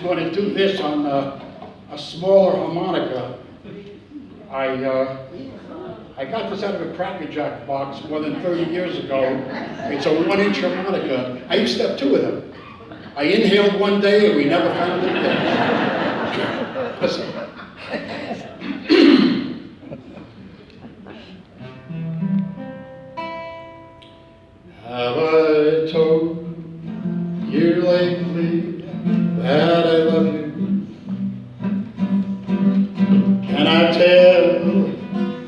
going to do this on a smaller harmonica. I got this out of a Cracker Jack box more than 30 years ago. It's a 1-inch harmonica. I used to have 2 of them. I inhaled one day and we never found it again. Listen. Have I told you lately that I love you? Can I tell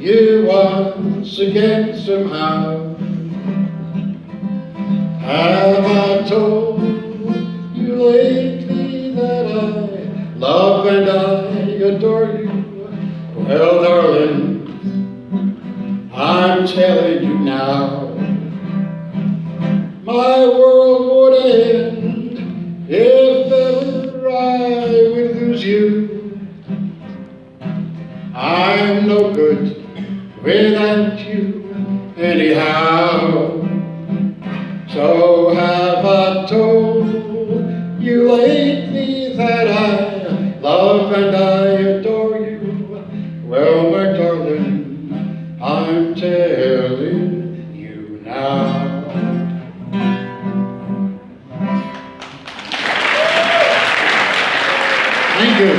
you once again somehow? Have I told you lately that I love and I adore you? Well, darling, I'm telling you now. My world would end if ever I would lose you. I'm no good without you anyhow. So have I told you lately that I love and I adore you? Well, my darling, I'm telling you now. Thank you.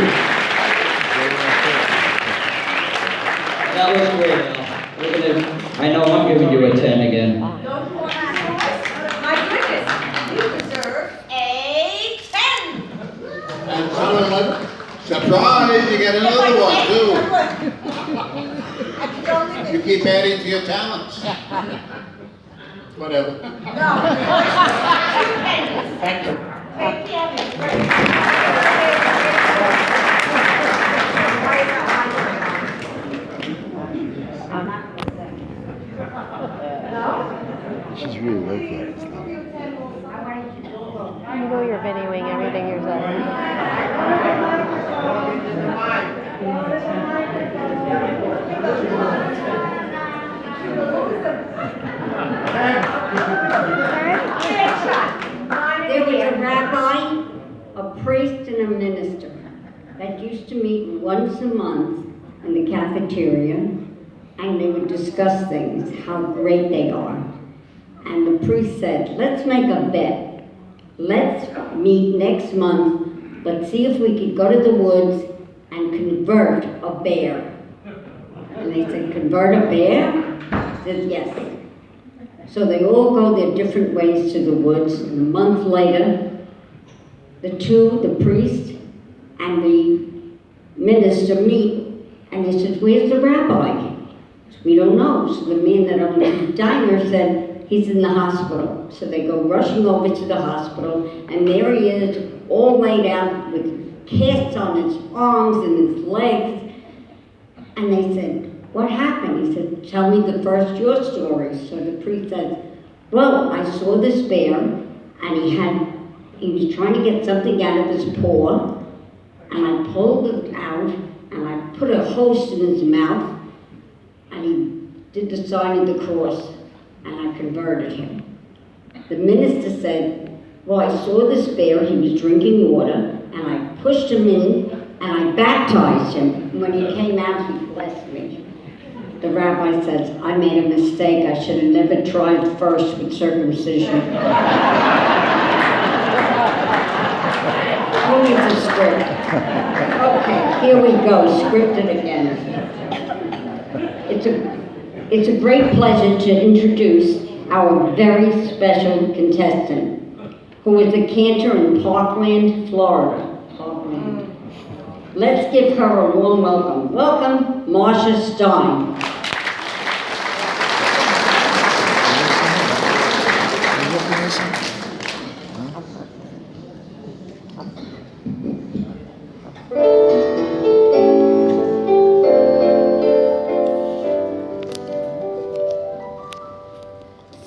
That was great, Al. I know I'm giving you a 10 again. Don't you want that voice? My goodness, you deserve a 10. And surprise, you get another one too. You keep adding to your talents. Whatever. No. Thank you. Thank you. She's really like that. I know you're videoing everything you're saying. There was a rabbi, a priest, and a minister that used to meet once a month in the cafeteria, and they would discuss things, how great they are. And the priest said, let's make a bet. Let's meet next month. Let's see if we could go to the woods and convert a bear. And they said, convert a bear? I said, yes. So they all go their different ways to the woods. And a month later, the priest and the minister meet. And they said, where's the rabbi? We don't know. So the man that owned the diner said, he's in the hospital. So they go rushing over to the hospital, and there he is, all laid out with casts on his arms and his legs. And they said, what happened? He said, tell me the first your story. So the priest said, well, I saw this bear, and he was trying to get something out of his paw, and I pulled it out, and I put a host in his mouth, and he did the sign of the cross, and I converted him. The minister said, well, I saw this bear, he was drinking water, and I pushed him in, and I baptized him. And when he came out, he blessed me. The rabbi says, I made a mistake. I should have never tried first with circumcision. Who needs a script? Okay, here we go, scripted again. It's a great pleasure to introduce our very special contestant, who was a cantor in Parkland, Florida. Parkland. Let's give her a warm welcome. Welcome, Marcia Stein.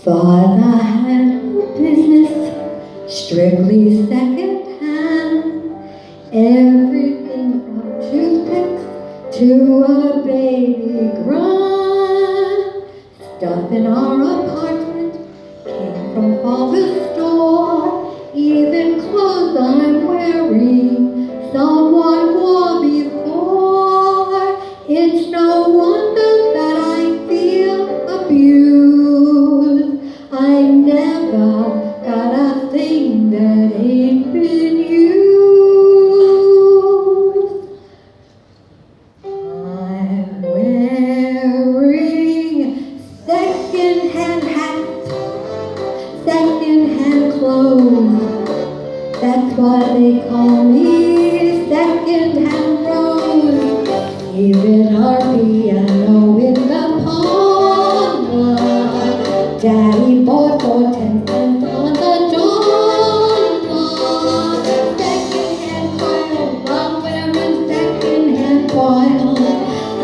Father had a business, strictly second hand. Everything from toothpicks to a baby grand. Stuff in our apartment came from Father's store. Even clothes I'm wearing, someone wore before. It's no wonder that I feel abused. I never got a thing that ain't been used. I'm wearing second-hand hats, second-hand clothes. That's why they call me second-hand Rose. Even our piano in the parlor, Daddy bought for 10 cents on the dollar. Second-hand vinyl, I'm wearing second-hand vinyl.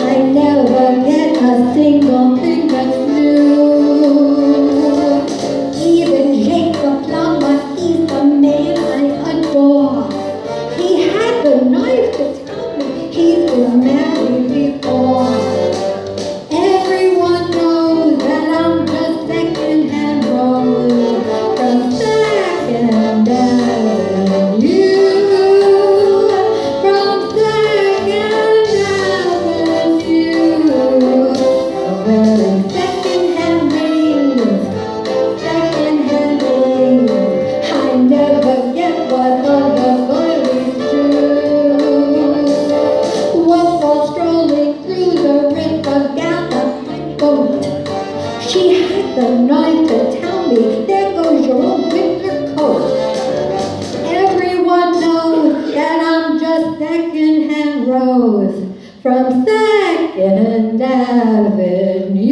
I never get a single thing that's new. Even Jacob Plummer, he's the man I adore. He had the knife to tell me he's been married before. Everyone knows that I'm just second-hand Rose from Second Avenue. From Second Avenue. I'm wearing second-hand rings, second-hand rings. I never get what other boys do. Once while strolling through the river gallop my boat, she had the knife to tell me, there goes your old winter coat. Everyone knows that I'm just second-hand Rose from Second Avenue.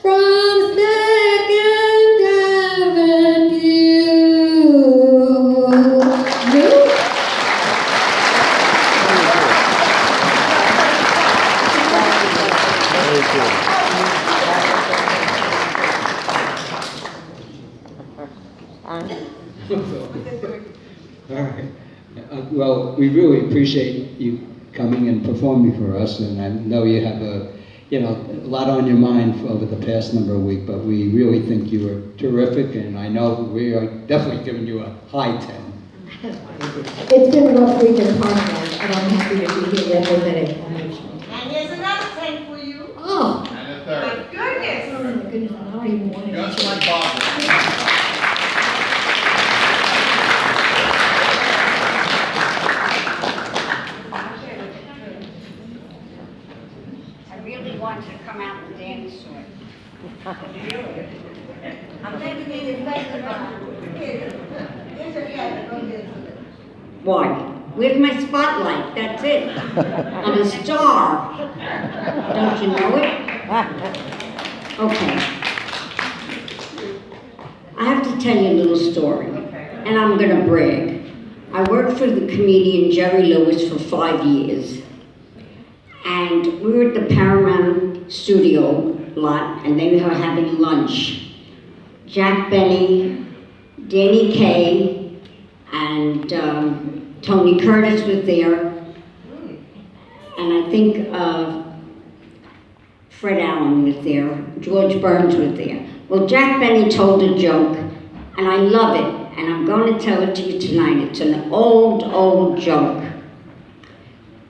From Second Avenue. Very good. All right. Well, we really appreciate you coming and performing for us, and I know you have a lot on your mind over the past number of weeks, but we really think you were terrific, and I know we are definitely giving you a high 10. It's been a rough week in Parkland, and I'm happy to be here representing. And here's another 10 for you. Oh, And a My third. goodness. oh my goodness, I don't even want to. Just like Barbara. I really wanted to come out and dance to it. I'm thinking you did better Why? Where's my spotlight? That's it. I'm a star. Don't you know it? Okay. I have to tell you a little story, and I'm gonna brag. I worked for the comedian Jerry Lewis for 5 years, and we were at the Paramount studio lot, and they were having lunch. Jack Benny, Danny Kaye, and Tony Curtis was there, and I think Fred Allen was there, George Burns was there. Well, Jack Benny told a joke, and I love it, and I'm going to tell it to you tonight. It's an old joke.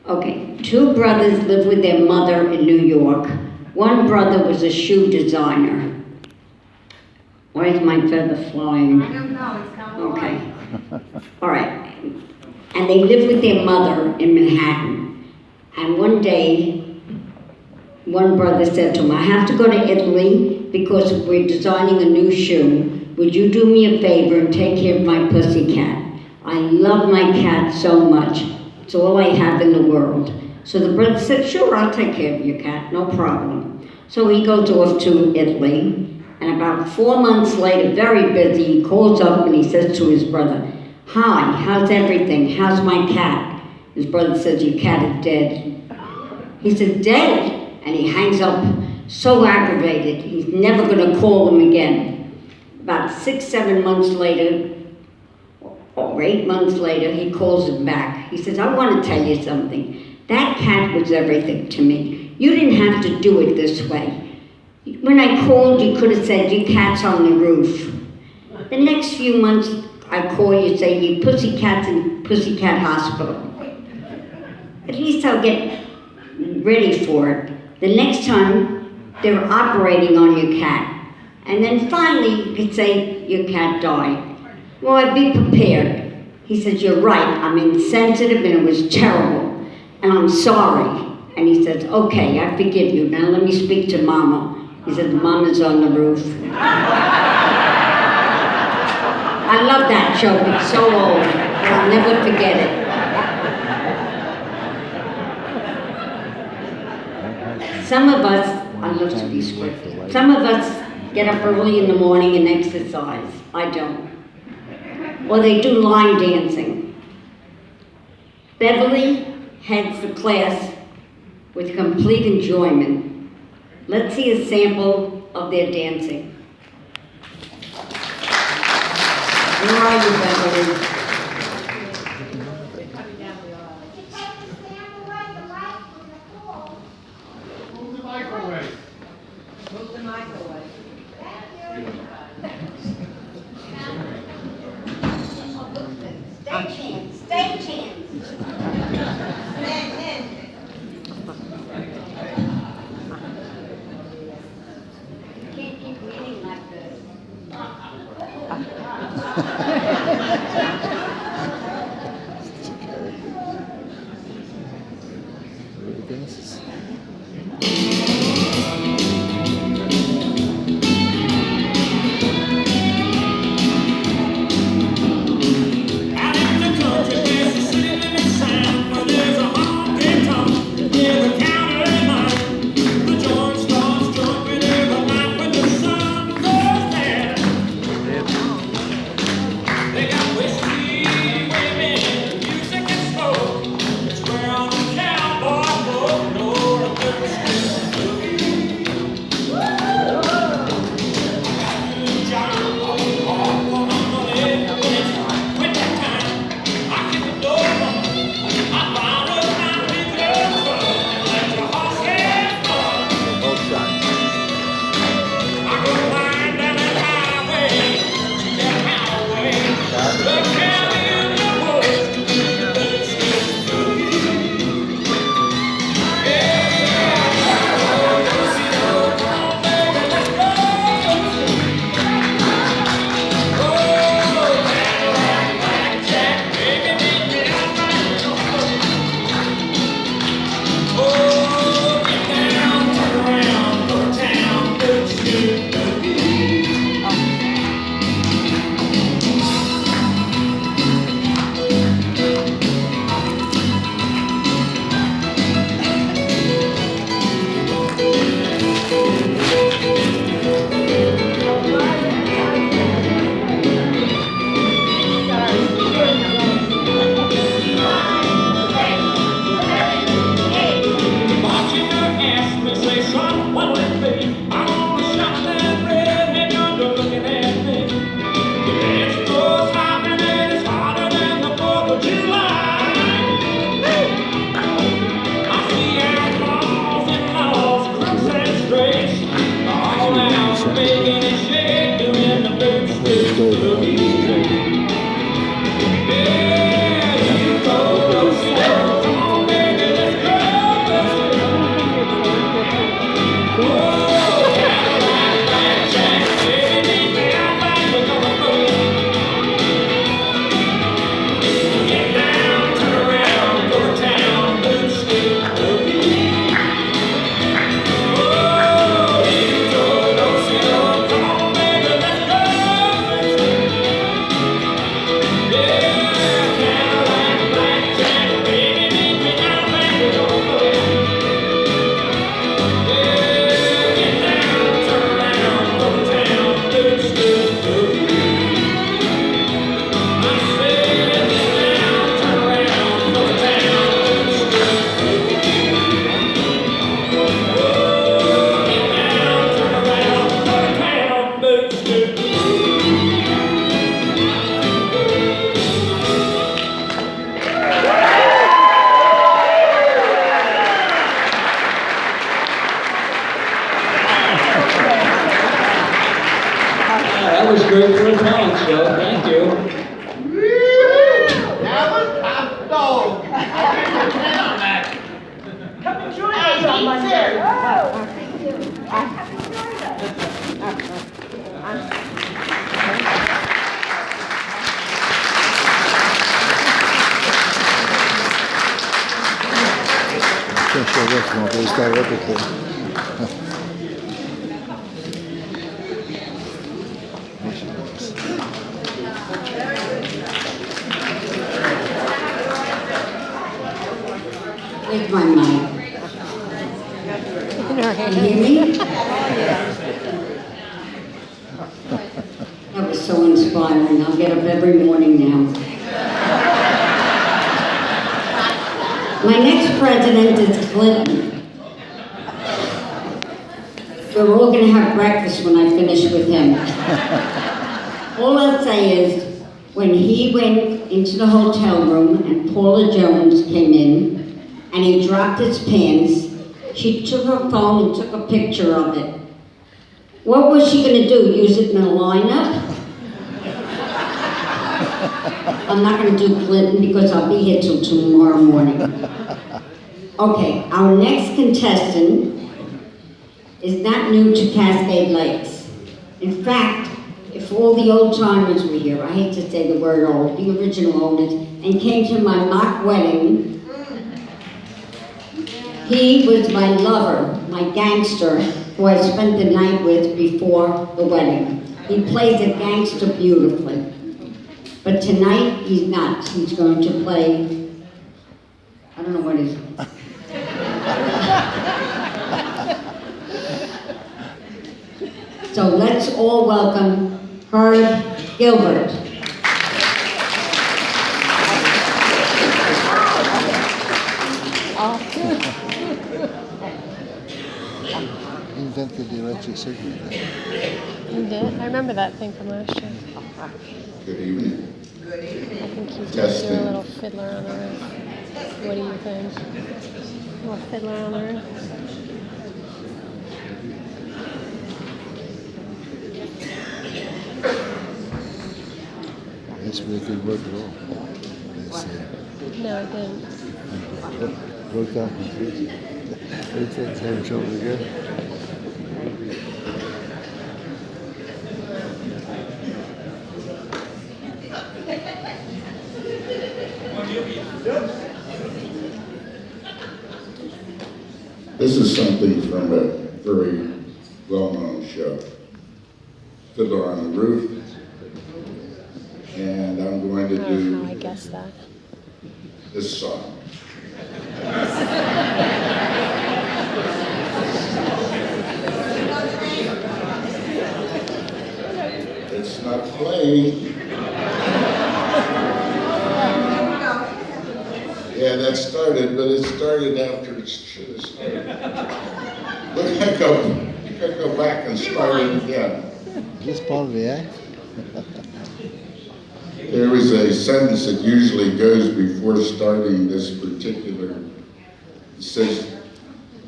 Okay, two brothers lived with their mother in New York. One brother was a shoe designer. Why is my feather flying? I don't know, it's kind of Okay. All right. And they lived with their mother in Manhattan. And one day, one brother said to him, I have to go to Italy because we're designing a new shoe. would you do me a favor and take care of my pussy cat? I love my cat so much. It's all I have in the world. So the brother said, sure, I'll take care of your cat, no problem. So he goes off to Italy, and about 4 months later, very busy, he calls up and he says to his brother, hi, how's everything? How's my cat? His brother says, your cat is dead. He says, dead? And he hangs up, so aggravated, he's never gonna call him again. About 6, 7 months later, or 8 months later, he calls him back. He says, I want to tell you something. That cat was everything to me. You didn't have to do it this way. When I called, you could have said, your cat's on the roof. The next few months, I call you, say, your pussycat's in Pussycat Hospital. At least I'll get ready for it. The next time, they're operating on your cat. And then finally, you could say, your cat died. Well, I'd be prepared. He says, you're right, I'm insensitive and it was terrible. And I'm sorry. And he says, okay, I forgive you. Now let me speak to Mama. He says, Mama's on the roof. I love that joke, it's so old, but I'll never forget it. Some of us, I love to be scripted. Some of us get up early in the morning and exercise. I don't. Or they do line dancing. Beverly heads the class with complete enjoyment. Let's see a sample of their dancing. Where are you, Beverly? Move the microwave. Move the microwave. Stay chance, stay chance. Can't keep reading like this. Thanks, Joe, thank you. Have a top dog. Come and join us on Monday. Can't show this one, but it's got everything. Where's my mic? Can you hear me? That was so inspiring. I'll get up every morning now. My next president is Clinton. We're all going to have breakfast when I finish with him. All I'll say is, when he went into the hotel room and Paula Jones came in, and he dropped his pants, she took her phone and took a picture of it. What was she going to do, use it in a lineup? I'm not going to do Clinton because I'll be here till tomorrow morning. Okay, our next contestant is not new to Cascade Lakes. In fact, if all the old timers were here, I hate to say the word old, the original oldest, and came to my mock wedding, he was my lover, my gangster, who I spent the night with before the wedding. He plays a gangster beautifully. But tonight, he's not. He's going to play, I don't know what he's. So let's all welcome Herb Gilbert. He invented the electric cigarette. You did? I remember that thing from last year. Good evening. I think you did do a Testing. little fiddler on the roof. What do you think? A little fiddler on the roof? That's really good work at all. That's, No, I didn't. worked out completely. Everything's having trouble again. This is something from a very well-known show, Fiddler on the Roof. And I'm going to I don't know how I do guessed that. this song. It's not playing. Yeah, that started, but it started after it should have started. Look, I go back and start it again. Is this part of the act? There is a sentence that usually goes before starting this particular. It says,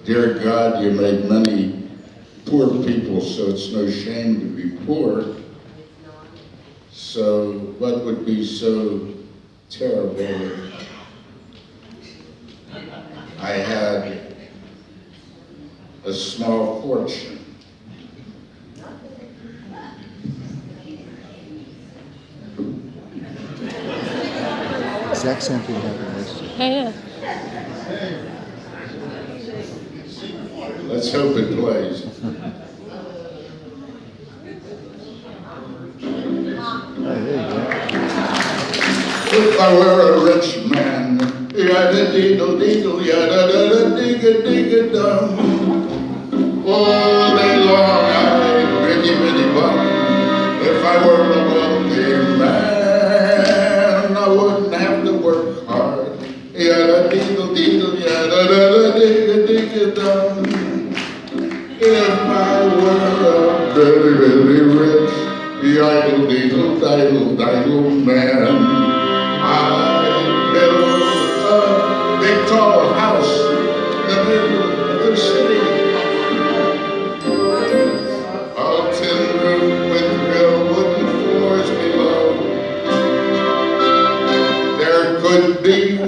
"Dear God, you made many poor people, so it's no shame to be poor." So what would be so terrible if I had a small fortune? Exact same thing happened last year. Hey, Let's hope it plays. Oh, there you go. If I were a rich man, yada diddle diddle, yada da da digga digga dum. All day long I'd bitty bitty bum. If I were a wealthy man, I wouldn't have to work hard. Yada diddle diddle, yada da da digga digga dum. If I were a very very rich, idle diddle diddle diddle man, I'd build a big tall house in the middle of the city.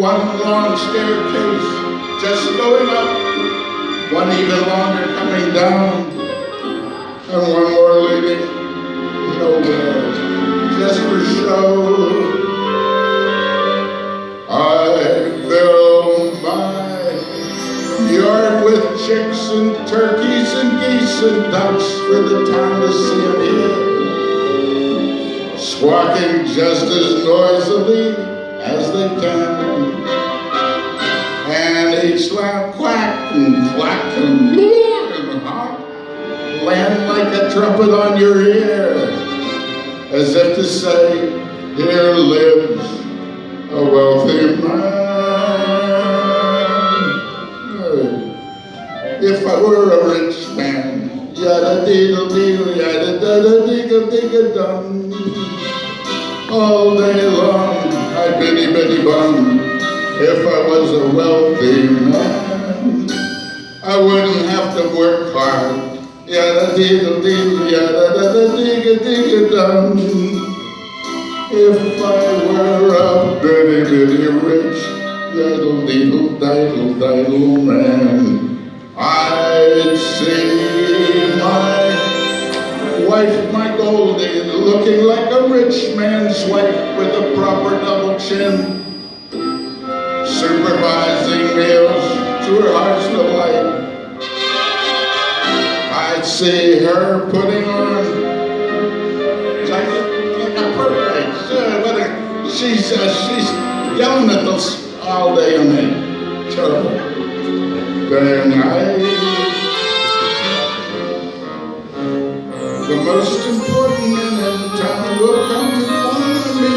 one long staircase just going up, one even longer coming down, and one more leading nowhere, just for show. I fill my yard with chicks and turkeys and geese and ducks for the town to see them here, squawking just as noisily as they can. And each loud quack and clack and blue and honk land like a trumpet on your ear, as if to say, here lives a wealthy man. If I were a rich man, yada-deedle-deedle, yada-da-da-digga-digga-dum, all day long I'd biddy-biddy-bum. If I was a wealthy man, I wouldn't have to work hard, yada-deedle-deedle, yada-da-da-digga-digga-dum. If I were a bitty-bitty rich, diddle-deedle-diddle-diddle man, I'd see my wife, my Goldie, looking like a rich man's wife with a proper double chin, supervising meals to her heart's delight. I'd see her putting on like a perfect, she's yelling at us all day and night, terrible. Day and night. The most important men in town will come to find me.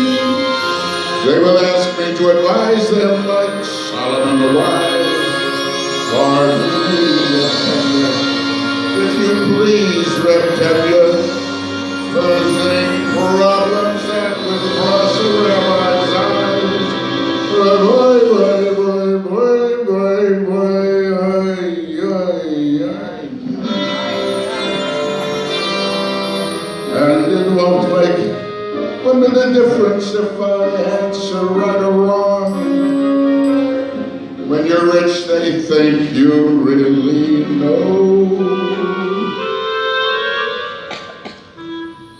They will ask me to advise them like Solomon the Wise. Pardon me, if you please, Reptavia, those ain't problems that would cross a rabbi's eyes. And it won't make one bit of difference if I answer right or wrong. When you're rich, they think you really know.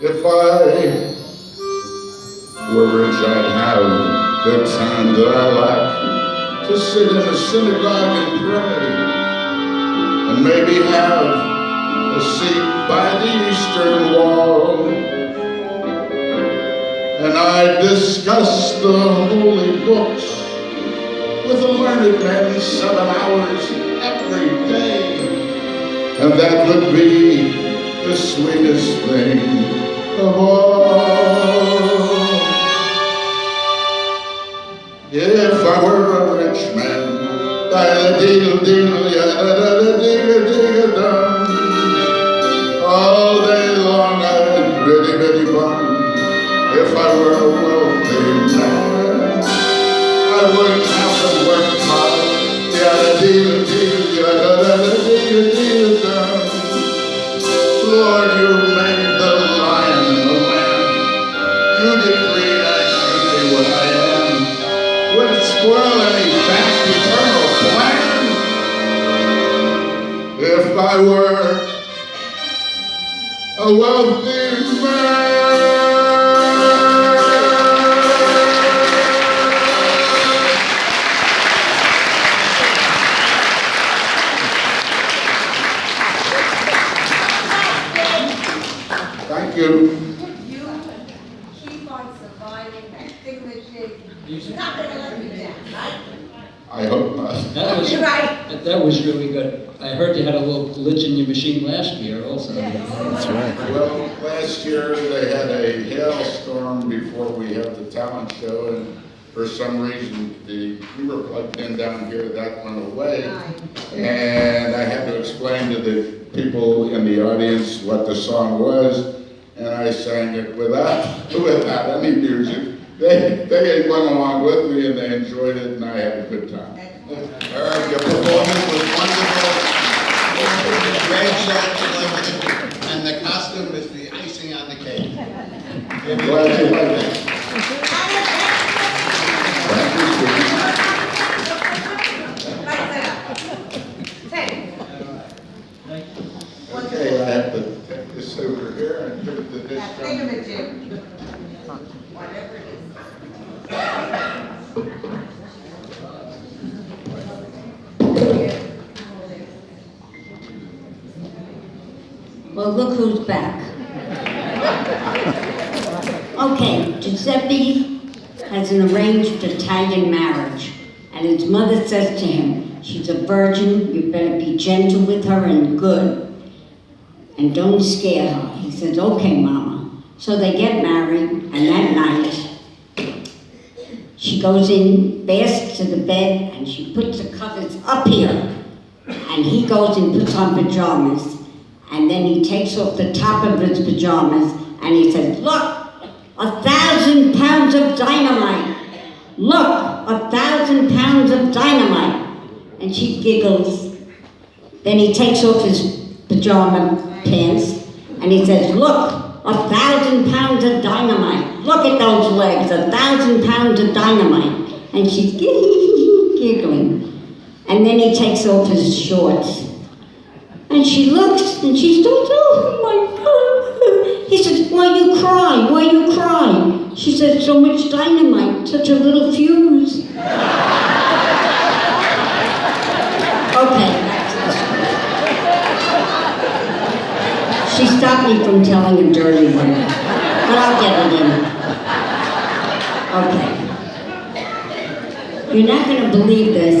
If I were rich, I'd have the time that I lack to sit in a synagogue and pray, and maybe have a seat by the eastern wall. And I'd discuss the holy books with the learned men 7 hours every day, and that would be the sweetest thing of all. If I were a rich man, da-da-deedle-deedle, yada-da-da-digga-digga-dum, all day long I'd biddy-biddy-bum. If I were a wealthy man, I wouldn't have to work hard, yada-deedle-deedle, yada-da-da-digga-digga-dum. Lord, you made the lion and the lamb. You decreed I should be what I am. Would it spoil any vast eternal plan? If I were a wealthy man. Thank you. You keep on surviving that signature. You're not gonna let me down, right? I hope not. You're right. That was really good. I heard you had a little glitch in your machine last year also. That's right. Well, last year they had a hailstorm before we had the talent show, and for some reason we were plugged in down here, that went away. And I had to explain to the people in the audience what the song was, and I sang it without any music. They went along with me and they enjoyed it, and I had a good time. Herb, your performance was wonderful. Great show, and the costume is the icing on the cake. I'm glad you liked it. Thank you, Steve. thingamajig. Whatever it is. Well, look who's back. Okay, Giuseppe has an arranged Italian marriage, and his mother says to him, she's a virgin, you better be gentle with her and good, and don't scare her. He says, okay, Mama. So they get married, and that night, she goes in fast to the bed, and she puts the covers up here, and he goes and puts on pajamas. And then he takes off the top of his pajamas and he says, look, 1,000 pounds of dynamite. Look, 1,000 pounds of dynamite. And she giggles. Then he takes off his pajama pants and he says, look, 1,000 pounds of dynamite. Look at those legs, 1,000 pounds of dynamite. And she's giggling. And then he takes off his shorts. And she looks and she starts, oh my God. He says, why you cry? Why you cry? She said, so much dynamite, such a little fuse. Okay, back to the story. She stopped me from telling a dirty one, but I'll get it in. Okay. You're not going to believe this.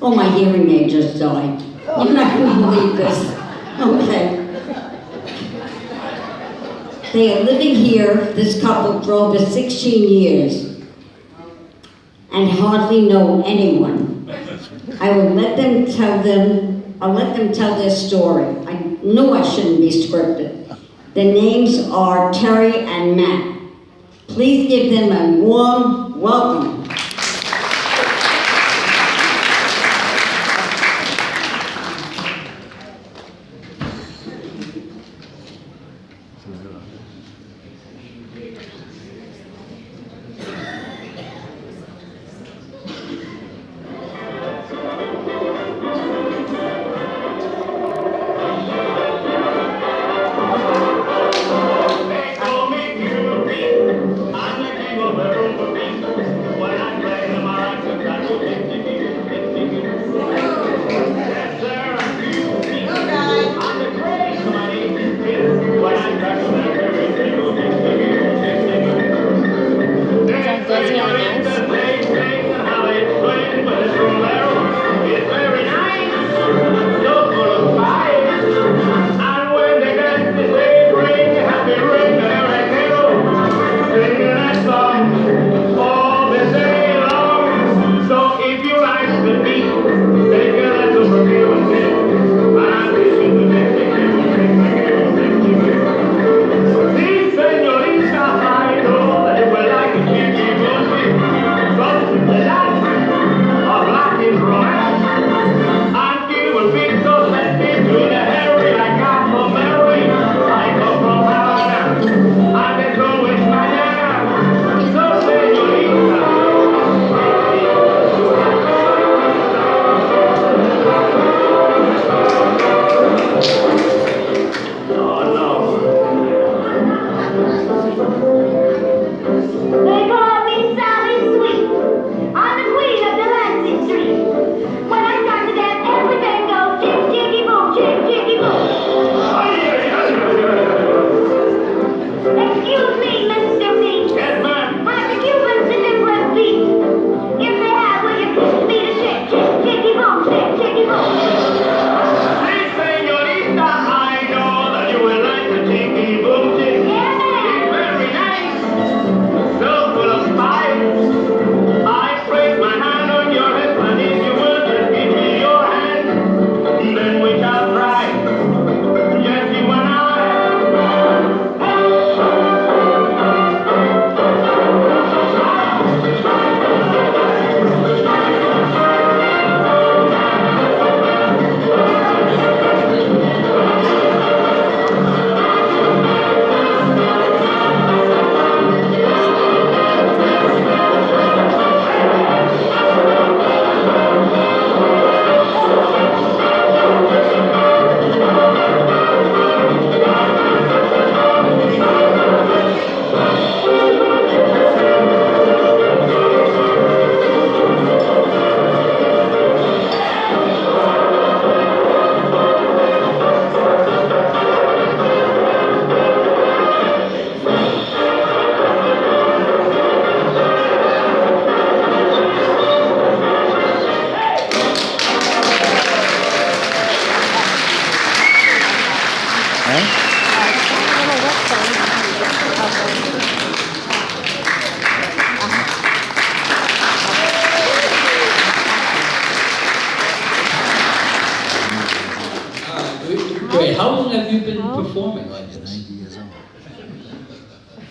Oh, my hearing aid just died. You're not going to believe this. Okay. They are living here, this couple, for over 16 years and hardly know anyone. I'll let them tell their story. I knew I shouldn't be scripted. The names are Terry and Matt. Please give them a warm welcome. I'm the king of the beat.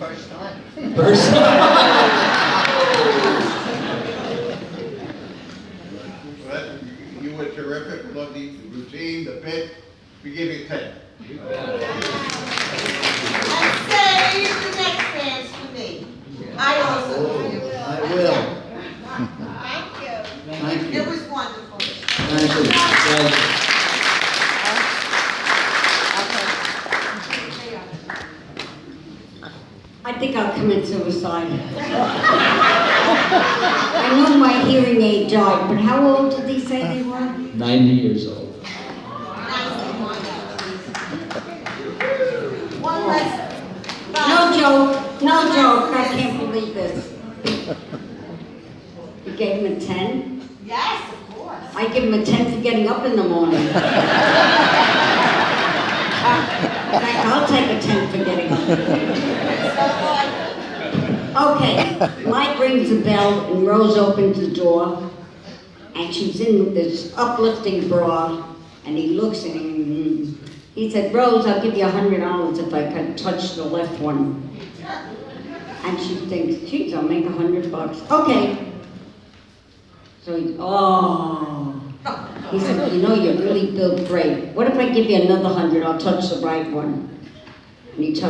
First time. First Well, you were terrific. Love the routine, the bit. We give you 10. And save the next dance for me. I also do. I will. Thank you. Thank you. It was wonderful. Thank you. Thank you. I think I'll commit suicide. I know my hearing aid died, but how old did they say they were? 90 years old. One less. No joke, no joke, I can't believe this. You gave him a 10? Yes, of course. I give him a 10 for getting up in the morning. In fact, I'll take a 10 for getting up. Okay, Mike rings the bell and Rose opens the door and she's in this uplifting bra and he looks at him. He said, Rose, I'll give you $100 if I can touch the left one. And she thinks, geez, I'll make $100. Okay. So he, he said, you know, you're really built great. What if I give you another 100? I'll touch the right one. And he touched